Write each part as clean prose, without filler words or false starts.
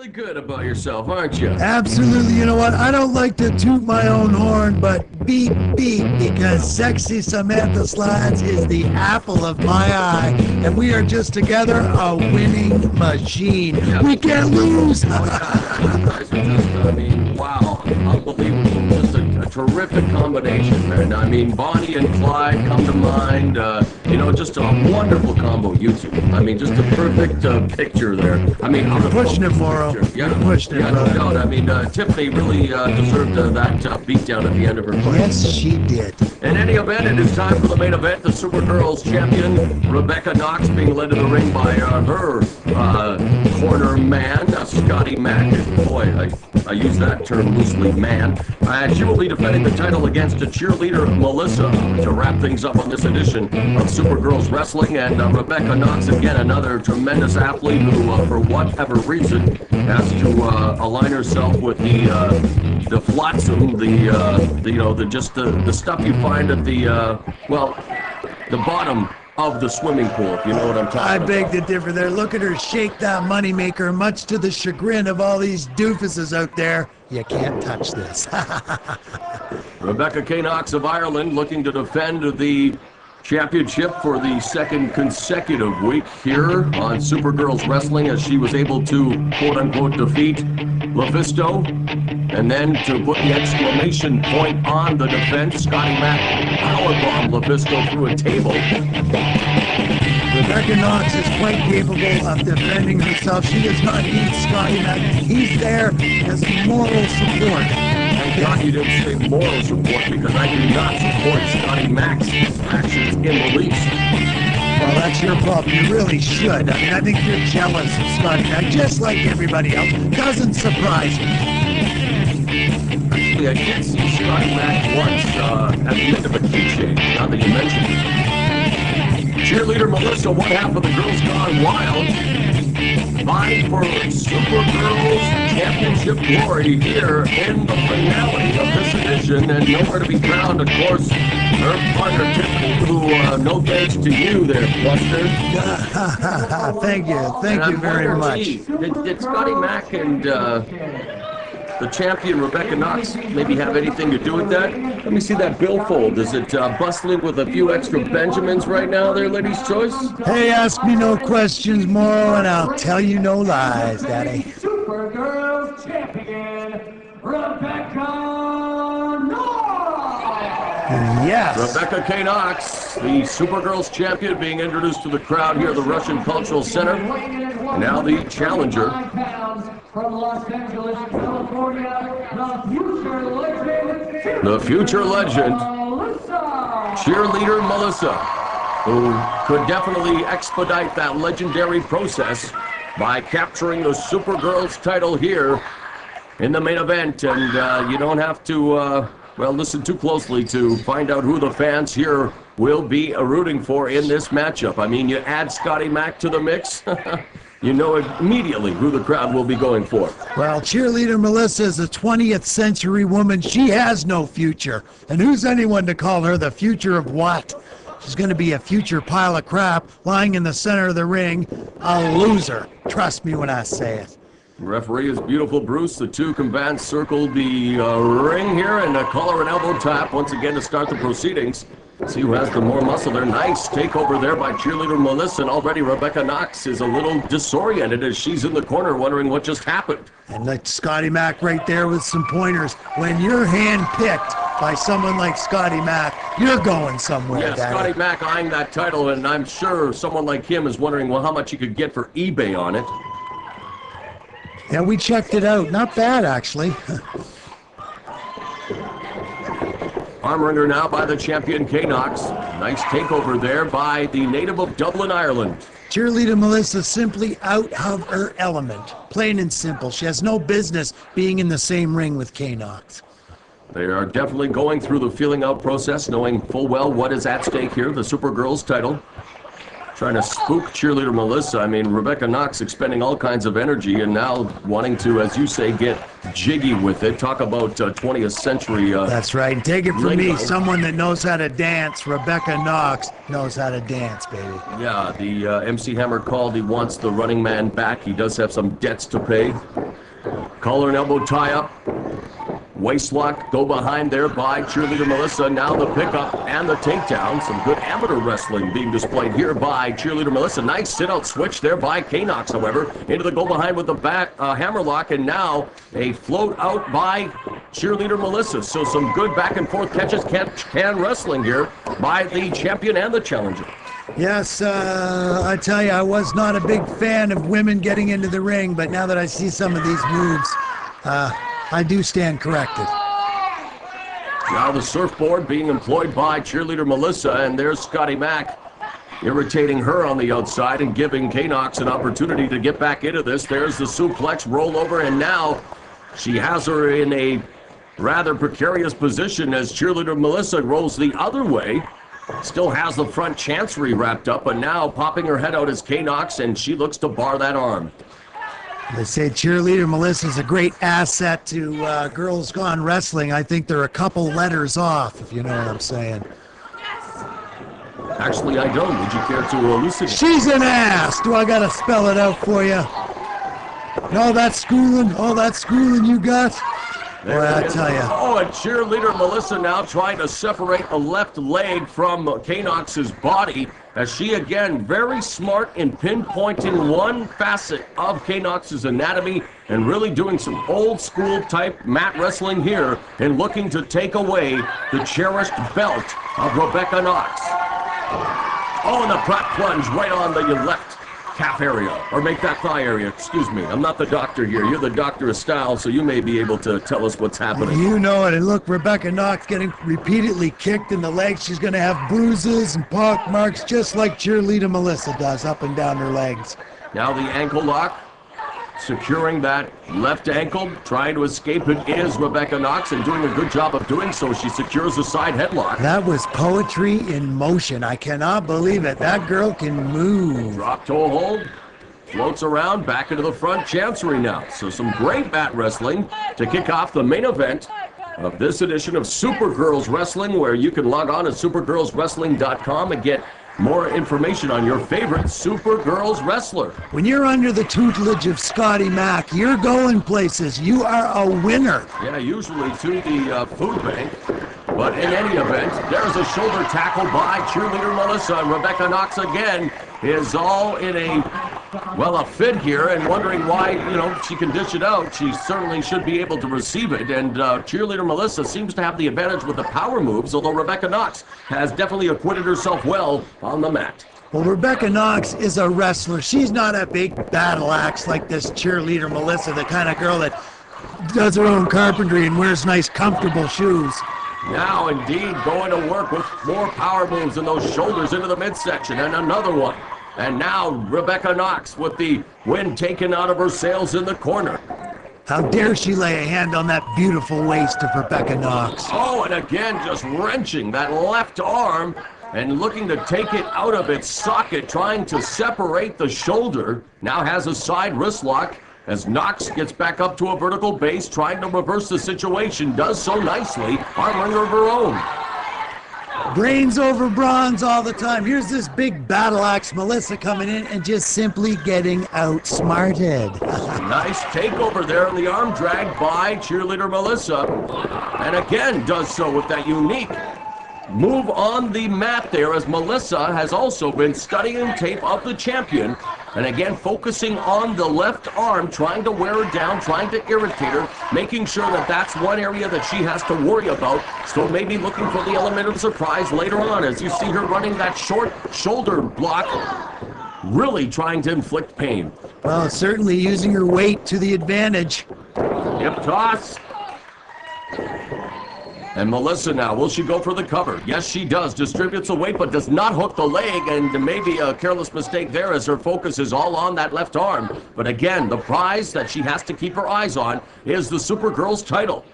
Really good about yourself, aren't you? Absolutely. You know what? I don't like to toot my own horn, but beep, beep, because sexy Samantha Slides is the apple of my eye, and we are just together a winning machine. Yeah. We can't lose. You guys are just, I mean, wow, unbelievable. Just a terrific combination, man. I mean, Bonnie and Clyde come to mind. Just a wonderful combo, you two. I mean, just a perfect picture there. I mean, You're pushing it, Morrow. Yeah, You're pushing it, yeah, no brother. doubt. I mean, Tiffany really deserved that beatdown at the end of her fight. Yes, she did. In any event, it is time for the main event. The Supergirls champion, Rebecca Knox, being led to the ring by her corner man, Scotty Mack. Boy, I use that term loosely, man. She will be defending the title against a cheerleader, Melissa, to wrap things up on this edition of Supergirls Wrestling. And Rebecca Knox, again, another tremendous athlete who, for whatever reason, has to align herself with the flotsam, the stuff you find at the bottom of the swimming pool, if you know what I'm talking I about. beg to differ there. Look at her shake that moneymaker, much to the chagrin of all these doofuses out there. You can't touch this. Rebecca K. Knox of Ireland looking to defend the championship for the second consecutive week here on Supergirls Wrestling, as she was able to, quote-unquote, defeat LuFisto. And then to put the exclamation point on the defense, Scotty Mack powerbombed LuFisto through a table. Rebecca Knox is quite capable of defending herself. She does not need Scotty Mack. He's there as moral support. Thank God you didn't say moral support, because I do not support Scotty Mack's actions in the least. Well, that's your problem. You really should. I mean, I think you're jealous of Scotty Mack, just like everybody else. Doesn't surprise me. Actually, I did see Scotty Mack once at the end of a keychain, now that you mention it. Cheerleader Melissa, one half of the Girls Gone Wild, vying for Supergirls Championship glory here in the finale of this edition, and nowhere to be found, of course, her partner Tiffany, who, no thanks to you there, Buster. Thank you very much. Did Scotty Mack and the champion Rebecca Knox maybe have anything to do with that? Let me see that billfold. Is it bustling with a few extra Benjamins right now there, ladies' choice? Hey, ask me no questions, Morrow, and I'll tell you no lies, Daddy. Supergirls champion, Rebecca Knox! Yes. Rebecca K. Knox, the Supergirls champion, being introduced to the crowd here at the Russian Cultural Center. And now the challenger. From Los Angeles, California, The future legend, Cheerleader Melissa, who could definitely expedite that legendary process by capturing the Supergirls title here in the main event. And you don't have to, listen too closely to find out who the fans here will be rooting for in this matchup. I mean, you add Scotty Mack to the mix, you know immediately who the crowd will be going for. Well, Cheerleader Melissa is a 20th century woman. She has no future. And who's anyone to call her the future of what? She's going to be a future pile of crap lying in the center of the ring. A loser. Trust me when I say it. Referee is beautiful, Bruce. The two combatants circled the ring here, and a collar and elbow tap once again to start the proceedings. See who has the more muscle there. Nice takeover there by Cheerleader Melissa, and already Rebecca Knox is a little disoriented as she's in the corner wondering what just happened. And like Scotty Mack right there with some pointers. When you're handpicked by someone like Scotty Mack, you're going somewhere, Yeah, Daddy. Scotty Mack eyeing that title, and I'm sure someone like him is wondering, well, how much he could get for eBay on it. Yeah, we checked it out. Not bad, actually. Armringer now by the champion K-Knox. Nice takeover there by the native of Dublin, Ireland. Cheerleader Melissa simply out of her element. Plain and simple. She has no business being in the same ring with K-Knox. They are definitely going through the feeling out process, knowing full well what is at stake here, the Supergirls title. Trying to spook Cheerleader Melissa. I mean, Rebecca Knox expending all kinds of energy and now wanting to, as you say, get jiggy with it. Talk about 20th century. That's right. And take it from me, lingo. someone that knows how to dance, Rebecca Knox knows how to dance, baby. Yeah, the MC Hammer called. He wants the running man back. He does have some debts to pay. Collar and elbow tie up. Waist lock, go behind there by Cheerleader Melissa. Now the pickup and the takedown. Some good amateur wrestling being displayed here by Cheerleader Melissa. Nice sit-out switch there by Knox, however. Into the go behind with the back hammerlock, and now a float out by Cheerleader Melissa. So some good back and forth catches, can wrestling here by the champion and the challenger. Yes, I tell you, I was not a big fan of women getting into the ring, but now that I see some of these moves, I do stand corrected. Now the surfboard being employed by Cheerleader Melissa, and there's Scotty Mack irritating her on the outside and giving Knox an opportunity to get back into this. There's the suplex rollover, and now she has her in a rather precarious position as Cheerleader Melissa rolls the other way. Still has the front chancery wrapped up, but now popping her head out is Knox, and she looks to bar that arm. They say Cheerleader Melissa is a great asset to Girls Gone Wrestling. I think they're a couple letters off, if you know what I'm saying. Actually, I don't. Would you care to elucidate? She's an ass! Do I gotta spell it out for you? All that schooling you got? Boy, I tell you. Oh, and Cheerleader Melissa now trying to separate the left leg from Knox's body, as she again very smart in pinpointing one facet of Knox's anatomy and really doing some old school type mat wrestling here and looking to take away the cherished belt of Rebecca Knox. Oh, and the prop plunge right on the left calf area, or make that thigh area, excuse me. I'm not the doctor here. You're the doctor of style, so you may be able to tell us what's happening. You know it. And look, Rebecca Knox getting repeatedly kicked in the legs. She's going to have bruises and pock marks just like Cheerleader Melissa does up and down her legs. Now the ankle lock, securing that left ankle, trying to escape it is Rebecca Knox, and doing a good job of doing so. She secures the side headlock. That was poetry in motion. I cannot believe it. That girl can move. Drop toe hold, floats around, back into the front chancery now. So some great mat wrestling to kick off the main event of this edition of Supergirls Wrestling, where you can log on to supergirlswrestling.com and get more information on your favorite Supergirls wrestler. When you're under the tutelage of Scotty Mack, you're going places. You are a winner. Yeah, usually to the food bank. But in any event, there's a shoulder tackle by Cheerleader Melissa. And Rebecca Knox again is all in a fit here and wondering why, she can dish it out. She certainly should be able to receive it. And Cheerleader Melissa seems to have the advantage with the power moves, although Rebecca Knox has definitely acquitted herself well on the mat. Well, Rebecca Knox is a wrestler. She's not a big battle axe like this Cheerleader Melissa, the kind of girl that does her own carpentry and wears nice, comfortable shoes. Now, indeed, going to work with more power moves in those shoulders into the midsection, and another one. And now Rebecca Knox with the wind taken out of her sails in the corner. How dare she lay a hand on that beautiful waist of Rebecca Knox. Oh, and again, just wrenching that left arm and looking to take it out of its socket, trying to separate the shoulder. Now has a side wrist lock as Knox gets back up to a vertical base, trying to reverse the situation. Does so nicely, armor of her own. Brains over bronze all the time. Here's this big battle axe Melissa coming in and just simply getting outsmarted. Nice takeover there in the arm drag by Cheerleader Melissa. And again does so with that unique move on the mat there, as Melissa has also been studying tape of the champion. And again, focusing on the left arm, trying to wear her down, trying to irritate her, making sure that that's one area that she has to worry about. So maybe looking for the element of surprise later on as you see her running that short shoulder block, really trying to inflict pain. Well, certainly using her weight to the advantage. Hip toss. And Melissa now, will she go for the cover? Yes, she does. Distributes the weight, but does not hook the leg, and maybe a careless mistake there as her focus is all on that left arm. But again, the prize that she has to keep her eyes on is the Supergirls title.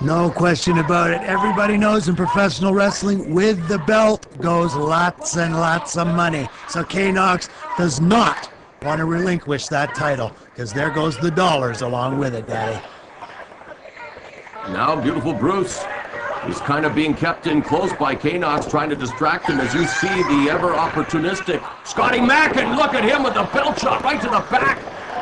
No question about it. Everybody knows in professional wrestling, with the belt goes lots and lots of money. So Knox does not want to relinquish that title, because there goes the dollars along with it, Daddy. Now, beautiful Bruce is kind of being kept in close by Knox, trying to distract him as you see the ever opportunistic Scotty Mack, and look at him with the belt shot right to the back.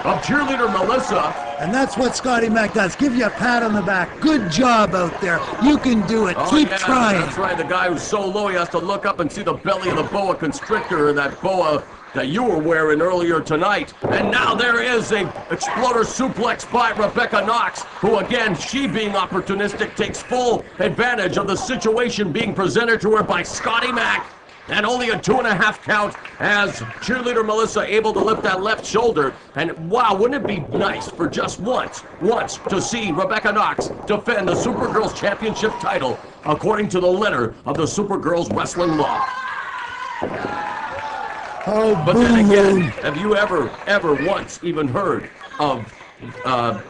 of cheerleader Melissa. And that's what Scotty Mac does. Give you a pat on the back. Good job out there. You can do it. Keep trying. That's right. The guy who's so low he has to look up and see the belly of the boa constrictor, that boa that you were wearing earlier tonight. And now there is a exploder suplex by Rebecca Knox, who again, she being opportunistic, takes full advantage of the situation being presented to her by Scotty Mac. And only a 2.5 count as cheerleader Melissa able to lift that left shoulder. And wow, wouldn't it be nice for just once to see Rebecca Knox defend the Supergirls Championship title according to the letter of the Supergirls Wrestling Law. Oh, but then again, have you ever once even heard of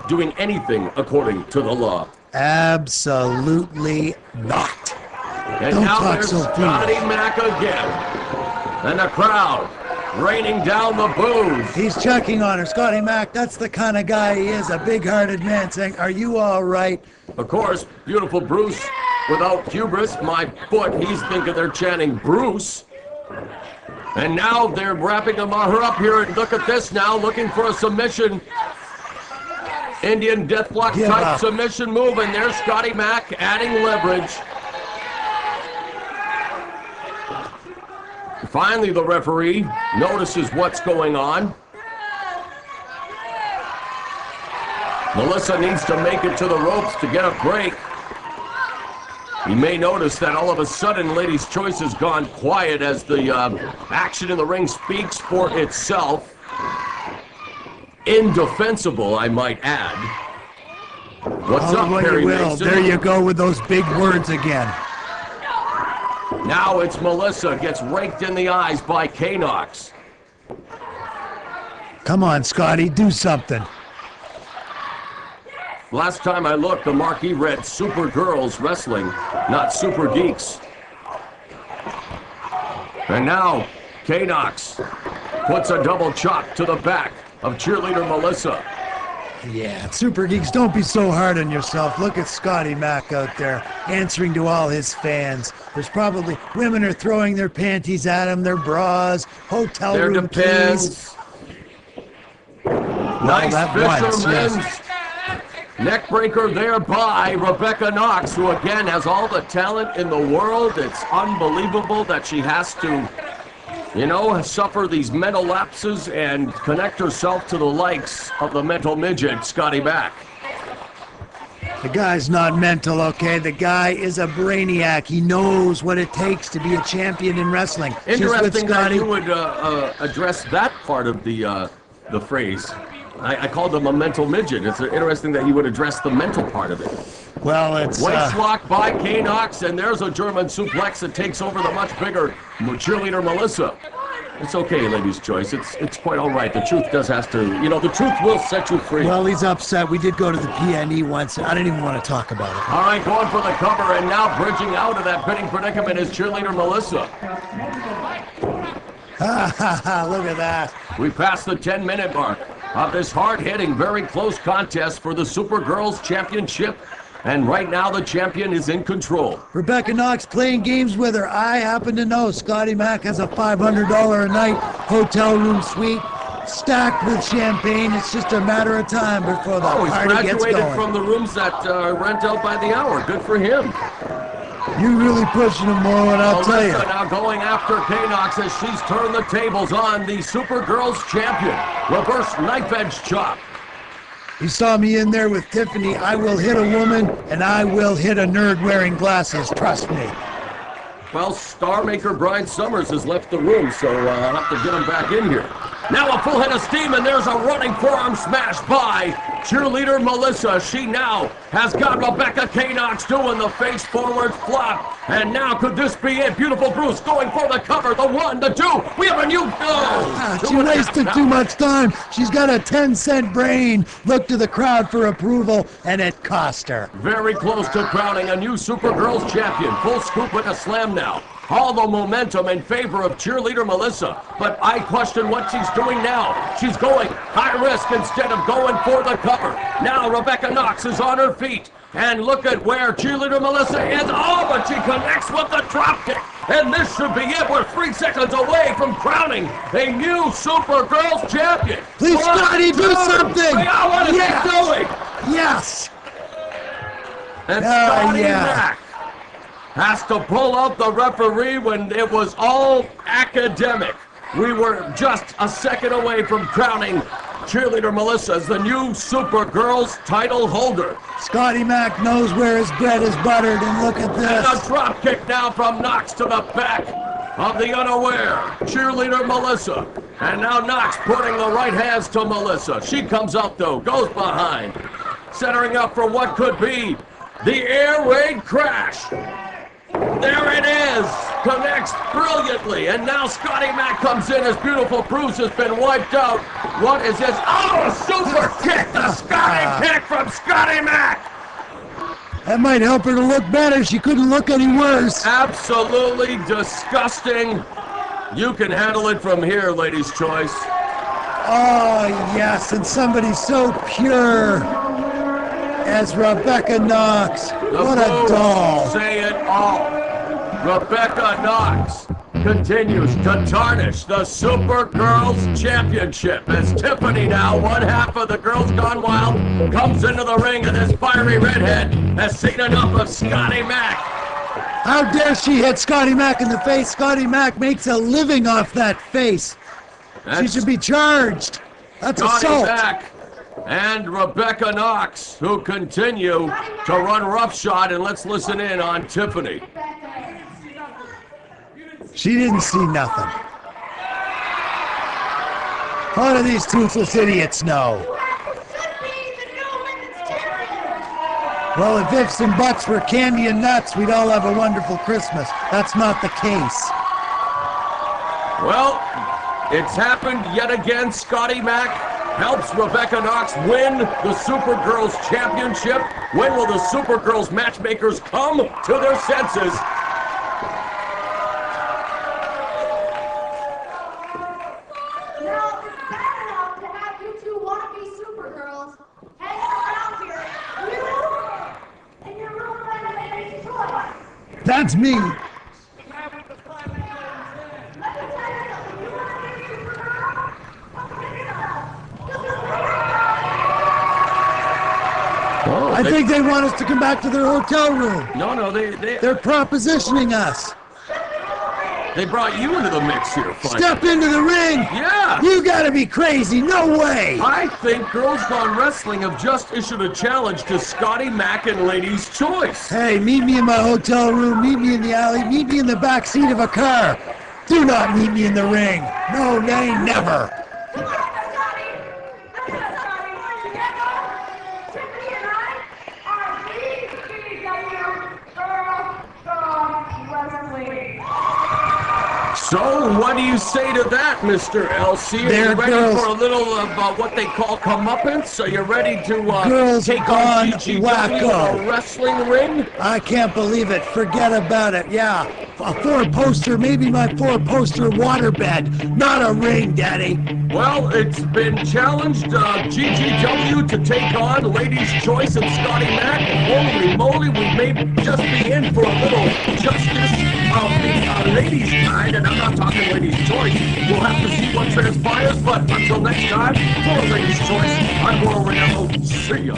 doing anything according to the law? Absolutely not. And Don't now talk there's so Scotty Mac again. And the crowd raining down the boos. He's checking on her. Scotty Mac, that's the kind of guy he is, a big-hearted man saying, are you all right? Of course, beautiful Bruce without hubris. My foot, he's thinking they're chanting Bruce. And now they're wrapping her up here. And look at this now, looking for a submission. Indian deathlock type submission move. And there's Scotty Mac adding leverage. Finally, the referee notices what's going on. Melissa needs to make it to the ropes to get a break. You may notice that all of a sudden Ladies' Choice has gone quiet as the action in the ring speaks for itself. Indefensible, I might add. What's up, Perry Mason? There you go with those big words again. Now it's Melissa, gets raked in the eyes by Knox. Come on, Scotty, do something. Last time I looked, the marquee read Super Girls Wrestling, not Super Geeks. And now, Knox puts a double chop to the back of cheerleader Melissa. Yeah, Super Geeks, don't be so hard on yourself. Look at Scotty Mac out there, answering to all his fans. There's probably women are throwing their panties at him, their bras, hotel room keys. Nice fisherman's neckbreaker there by Rebecca Knox, who again has all the talent in the world. It's unbelievable that she has to, you know, suffer these mental lapses and connect herself to the likes of the mental midget, Scotty Mac. The guy's not mental, okay? The guy is a brainiac. He knows what it takes to be a champion in wrestling. Interesting that you would address that part of the phrase. I called him a mental midget. It's interesting that you would address the mental part of it. Well, it's... Waist lock by Knox, and there's a German suplex that takes over the much bigger cheerleader Melissa. It's okay, Ladies' Choice. It's quite all right. The truth does have to, you know, the truth will set you free. Well, he's upset. We did go to the PNE once. I didn't even want to talk about it. All right, going for the cover, and now bridging out of that bidding predicament is cheerleader Melissa. Look at that. We passed the 10-minute mark of this hard-hitting, very close contest for the Supergirls Championship. And right now, the champion is in control. Rebecca Knox playing games with her. I happen to know Scotty Mac has a $500 a night hotel room suite stacked with champagne. It's just a matter of time before the party gets going. He's graduated from the rooms that rent out by the hour. Good for him. You really pushing him, Moreland, I'll tell you. Now going after Knox as she's turned the tables on the Supergirls champion. Reverse knife edge chop. You saw me in there with Tiffany. I will hit a woman, and I will hit a nerd wearing glasses. Trust me. Well, star maker Brian Summers has left the room, so I'll have to get him back in here. Now a full head of steam, and there's a running forearm smash by cheerleader Melissa. She now has got Rebecca Knox doing the face forward flop. And now could this be it? Beautiful Bruce going for the cover. The 1, the 2. We have a new goal. She wasted too much time. She's got a 10-cent brain. Look to the crowd for approval, and it cost her. Very close to crowning a new Supergirls champion. Full scoop with a slam now. All the momentum in favor of cheerleader Melissa. But I question what she's doing now. She's going high risk instead of going for the cover. Now Rebecca Knox is on her feet. And look at where cheerleader Melissa is. Oh, but she connects with the dropkick. And this should be it. We're 3 seconds away from crowning a new Supergirls champion. Please, Scotty, do something. What is he doing? Yes. And Scotty Mac has to pull out the referee when it was all academic. We were just a second away from crowning Cheerleader Melissa as the new Supergirls title holder. Scotty Mac knows where his bread is buttered, and look at And a this. drop kick now from Knox to the back of the unaware Cheerleader Melissa. And now Knox putting the right hands to Melissa. She comes up though, goes behind, centering up for what could be the air raid crash. There it is! Connects brilliantly, and now Scotty Mac comes in. His beautiful bruise has been wiped out. What is this? Oh, a super kick! The Scotty kick from Scotty Mac! That might help her to look better. She couldn't look any worse. Absolutely disgusting. You can handle it from here, ladies' choice. Oh, yes, and somebody so pure as Rebecca Knox. What a doll. Say it all. Rebecca Knox continues to tarnish the Supergirls Championship as Tiffany, now one half of the Girls Gone Wild, comes into the ring, and this fiery redhead has seen enough of Scotty Mac. How dare she hit Scotty Mac in the face? Scotty Mac makes a living off that face. She should be charged. That's Scotty assault. Mac and Rebecca Knox, who continue to run roughshod, and let's listen in on Tiffany. She didn't see nothing. How do these toothless idiots know? Well, if ifs and buts were candy and nuts, we'd all have a wonderful Christmas. That's not the case. Well, it's happened yet again. Scotty Mac helps Rebecca Knox win the Supergirls Championship. When will the Supergirls matchmakers come to their senses? Now, it's bad enough to have you two wannabe Supergirls hanging around here. You and your little friend Becky Troy. That's me. Let me tell you something. You want to be a Supergirl? Come pick it up. I think they want us to come back to their hotel room. No, They're propositioning us. they brought you into the mix here, finally. Step into the ring. Yeah. You gotta be crazy. No way. I think Girls Gone Wrestling have just issued a challenge to Scotty Mac and Ladies' Choice. Hey, meet me in my hotel room. Meet me in the alley. Meet me in the back seat of a car. Do not meet me in the ring. No, nay, never. Come on, Scotty. Come on, Scotty. Together, Tiffany and I are BBW Girls Gone Wrestling. So, what do you say to that, Mr. LC? Are They're you ready girls. for a little of what they call comeuppance? Are you ready to Girls take Gone on GGW Wacko. a wrestling ring? I can't believe it. Forget about it. Yeah, a four-poster, maybe my four-poster waterbed. Not a ring, Daddy. Well, it's been challenged GGW to take on Ladies' Choice and Scotty Mac. Holy moly, we may just be in for a little justice of the ladies' kind, and I'm not talking Ladies' Choice. We'll have to see what transpires, but until next time, for Ladies' Choice, I'm Laurel Rinaldo. See ya.